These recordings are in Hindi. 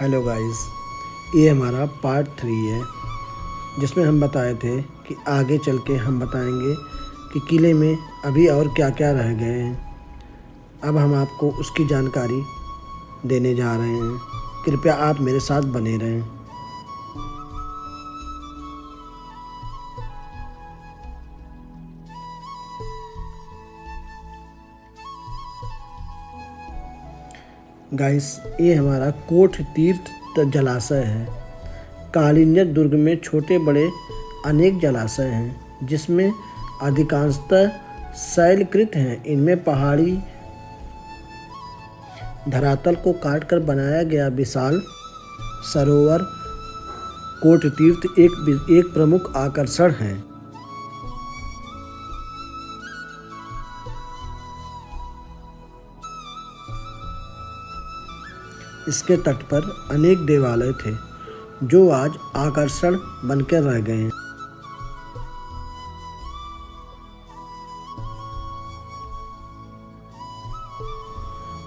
हेलो गाइस, ये हमारा पार्ट 3 है जिसमें हम बताए थे कि आगे चल के हम बताएंगे कि किले में अभी और क्या क्या रह गए हैं। अब हम आपको उसकी जानकारी देने जा रहे हैं। कृपया आप मेरे साथ बने रहें। गाइस, ये हमारा कोट तीर्थ जलाशय है। कालिंजर दुर्ग में छोटे बड़े अनेक जलाशय हैं जिसमें अधिकांशतः शैलकृत हैं। इनमें पहाड़ी धरातल को काटकर बनाया गया विशाल सरोवर कोट तीर्थ एक प्रमुख आकर्षण है। इसके तट पर अनेक देवालय थे जो आज आकर्षण बनकर रह गए हैं।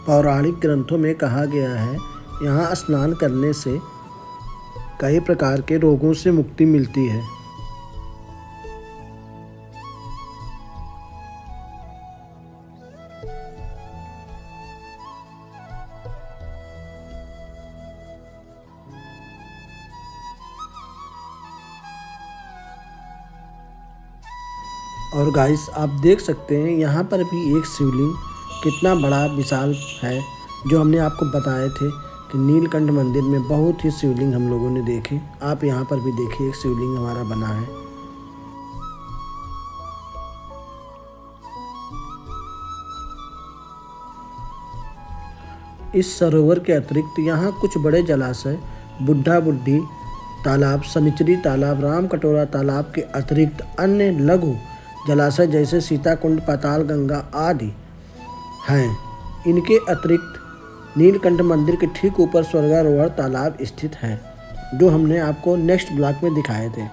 पौराणिक ग्रंथों में कहा गया है यहाँ स्नान करने से कई प्रकार के रोगों से मुक्ति मिलती है। और गाइस, आप देख सकते हैं यहाँ पर भी एक शिवलिंग कितना बड़ा विशाल है, जो हमने आपको बताए थे कि नीलकंठ मंदिर में बहुत ही शिवलिंग हम लोगों ने देखे। आप यहाँ पर भी देखिए, एक शिवलिंग हमारा बना है। इस सरोवर के अतिरिक्त यहाँ कुछ बड़े जलाशय, बुढ़ा बुढ़ी तालाब, शनिचरी तालाब, राम कटोरा तालाब के अतिरिक्त अन्य लघु जलाशय जैसे सीताकुंड, पाताल गंगा आदि हैं। इनके अतिरिक्त नीलकंठ मंदिर के ठीक ऊपर स्वर्गारोहण तालाब स्थित है, जो हमने आपको नेक्स्ट ब्लॉक में दिखाए थे।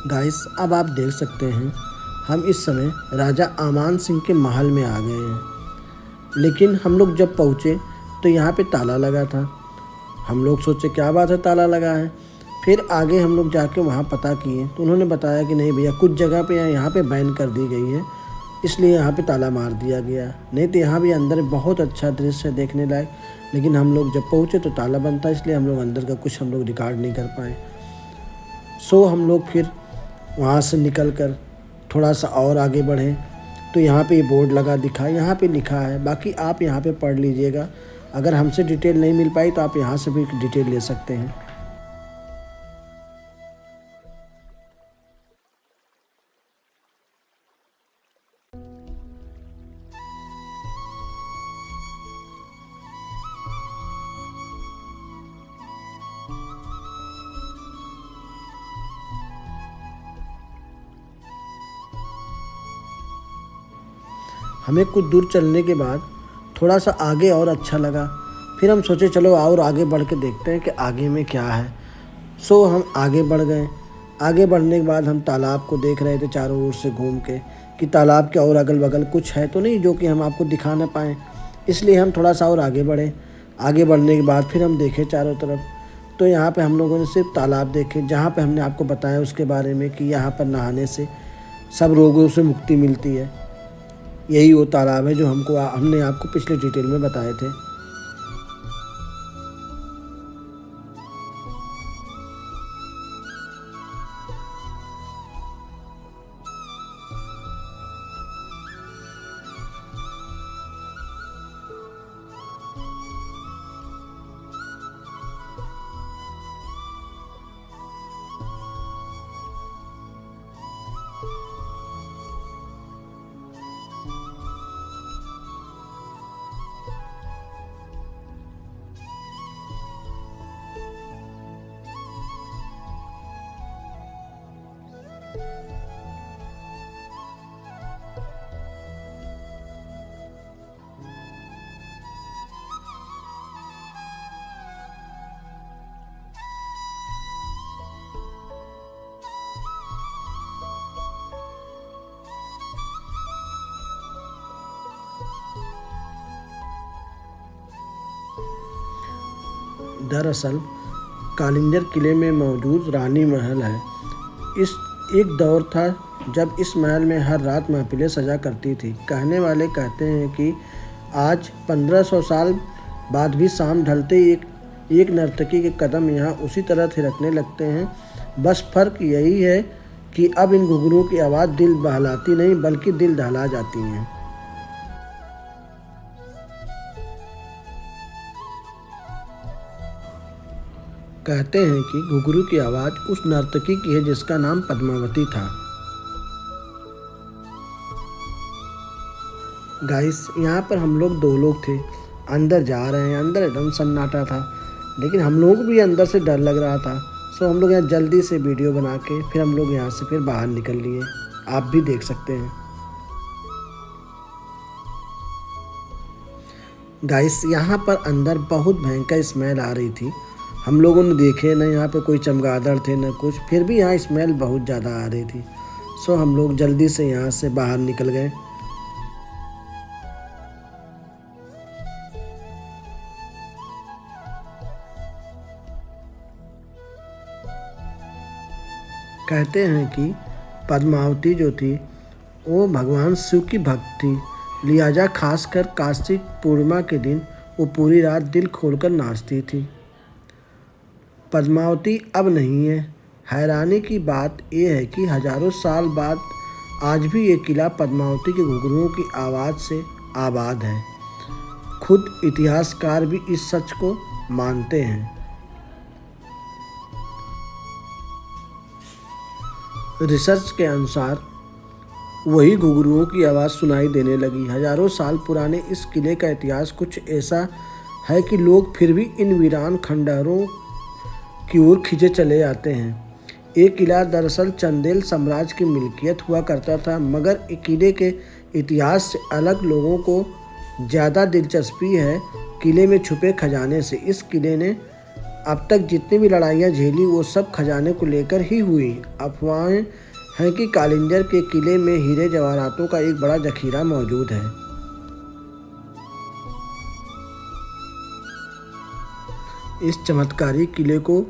गाइस, अब आप देख सकते हैं हम इस समय राजा आमान सिंह के महल में आ गए हैं। लेकिन हम लोग जब पहुँचे तो यहाँ पे ताला लगा था। हम लोग सोचे क्या बात है, ताला लगा है। फिर आगे हम लोग जाके वहाँ पता किए तो उन्होंने बताया कि नहीं भैया, कुछ जगह पे यहाँ पे बैन कर दी गई है, इसलिए यहाँ पे ताला मार दिया गया। नहीं तो यहाँ भी अंदर बहुत अच्छा दृश्य है देखने लायक। लेकिन हम लोग जब पहुँचे तो ताला बंद था, इसलिए हम लोग अंदर का कुछ हम लोग रिकॉर्ड नहीं कर पाए। सो हम लोग फिर वहाँ से निकल कर थोड़ा सा और आगे बढ़े तो यहाँ पे बोर्ड लगा दिखा, यहाँ पे लिखा है। बाकी आप यहाँ पे पढ़ लीजिएगा। अगर हमसे डिटेल नहीं मिल पाई तो आप यहाँ से भी डिटेल ले सकते हैं। हमें कुछ दूर चलने के बाद थोड़ा सा आगे और अच्छा लगा। फिर हम सोचे चलो और आगे बढ़ के देखते हैं कि आगे में क्या है। सो हम आगे बढ़ गए। आगे बढ़ने के बाद हम तालाब को देख रहे थे चारों ओर से घूम के कि तालाब के और अगल बगल कुछ है तो नहीं जो कि हम आपको दिखा ना पाएँ। इसलिए हम थोड़ा सा और आगे बढ़े। आगे बढ़ने के बाद फिर हम देखे चारों तरफ, तो यहाँ पे हम लोगों ने सिर्फ तालाब देखे, जहाँ पे हमने आपको बताया उसके बारे में कि यहाँ पर नहाने से सब रोगों से मुक्ति मिलती है। यही वो तालाब है जो हमने आपको पिछले डिटेल में बताए थे। दरअसल कालिंजर किले में मौजूद रानी महल है। इस एक दौर था जब इस महल में हर रात महफिलें सजा करती थी। कहने वाले कहते हैं कि आज 1500 साल बाद भी शाम ढलते ही एक नर्तकी के कदम यहाँ उसी तरह थिरकने लगते हैं। बस फ़र्क यही है कि अब इन घुंघरुओं की आवाज़ दिल बहलाती नहीं बल्कि दिल दहला जाती हैं। कहते हैं कि घुंघरू की आवाज़ उस नर्तकी की है जिसका नाम पद्मावती था। गाइस, यहाँ पर हम लोग 2 लोग थे। अंदर जा रहे हैं, अंदर एकदम सन्नाटा था, लेकिन हम लोग भी अंदर से डर लग रहा था। सो हम लोग यहाँ जल्दी से वीडियो बना के फिर हम लोग यहाँ से फिर बाहर निकल लिए। आप भी देख सकते हैं। गाइस, यहाँ पर अंदर बहुत भयंकर स्मेल आ रही थी। हम लोगों ने देखे ना यहाँ पे कोई चमगादड़ थे ना कुछ, फिर भी यहाँ स्मेल बहुत ज़्यादा आ रही थी। सो हम लोग जल्दी से यहाँ से बाहर निकल गए। कहते हैं कि पद्मावती जो थी वो भगवान शिव की भक्त थी, लिहाजा खासकर कार्तिक पूर्णिमा के दिन वो पूरी रात दिल खोलकर नाचती थी। पद्मावती अब नहीं है। हैरानी की बात यह है कि हजारों साल बाद आज भी ये किला पद्मावती के घुंघरुओं की आवाज़ से आबाद है। खुद इतिहासकार भी इस सच को मानते हैं। रिसर्च के अनुसार वही घुंघरुओं की आवाज़ सुनाई देने लगी। हजारों साल पुराने इस किले का इतिहास कुछ ऐसा है कि लोग फिर भी इन वीरान खंडहरों की ओर खींचे चले आते हैं। ये किला दरअसल चंदेल साम्राज्य की मिल्कियत हुआ करता था, मगर किले के इतिहास से अलग लोगों को ज़्यादा दिलचस्पी है किले में छुपे खजाने से। इस किले ने अब तक जितनी भी लड़ाइयाँ झेली वो सब खजाने को लेकर ही हुई। अफवाहें हैं कि कालिंजर के किले में हीरे जवाहरातों का एक बड़ा जखीरा मौजूद है। इस चमत्कारी किले को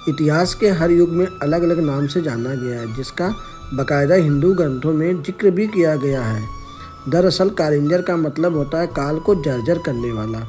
इतिहास के हर युग में अलग अलग नाम से जाना गया है, जिसका बाकायदा हिंदू ग्रंथों में जिक्र भी किया गया है। दरअसल कालिंजर का मतलब होता है काल को जर्जर करने वाला।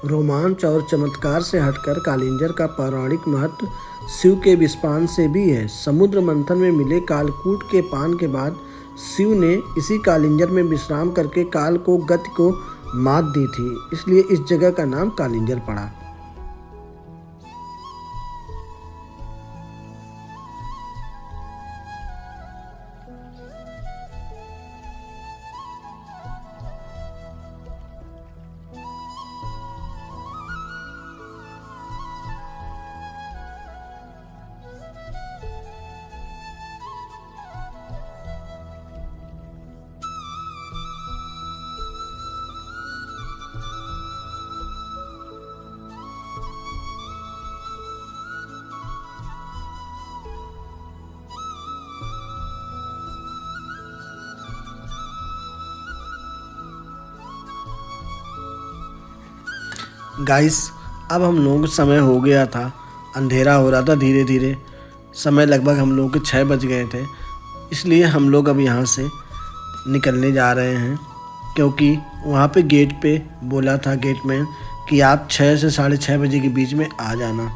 रोमांच और चमत्कार से हटकर कालिंजर का पौराणिक महत्व शिव के विस्पान से भी है। समुद्र मंथन में मिले कालकूट के पान के बाद शिव ने इसी कालिंजर में विश्राम करके काल को गति को मात दी थी, इसलिए इस जगह का नाम कालिंजर पड़ा। गाइस, अब हम लोगों को समय हो गया था, अंधेरा हो रहा था धीरे धीरे। समय लगभग हम लोगों के 6 बज गए थे, इसलिए हम लोग अब यहाँ से निकलने जा रहे हैं, क्योंकि वहाँ पे गेट पे बोला था गेटमैन कि आप 6 से 6:30 बजे के बीच में आ जाना।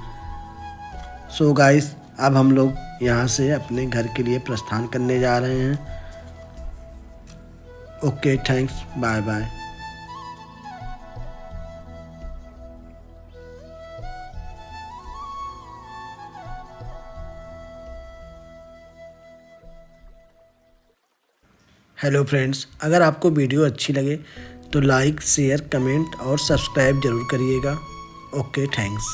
सो गाइस, अब हम लोग यहाँ से अपने घर के लिए प्रस्थान करने जा रहे हैं। Okay, thanks, bye bye. Hello friends, अगर आपको वीडियो अच्छी लगे तो लाइक, शेयर, कमेंट और सब्सक्राइब ज़रूर करिएगा। Okay, thanks.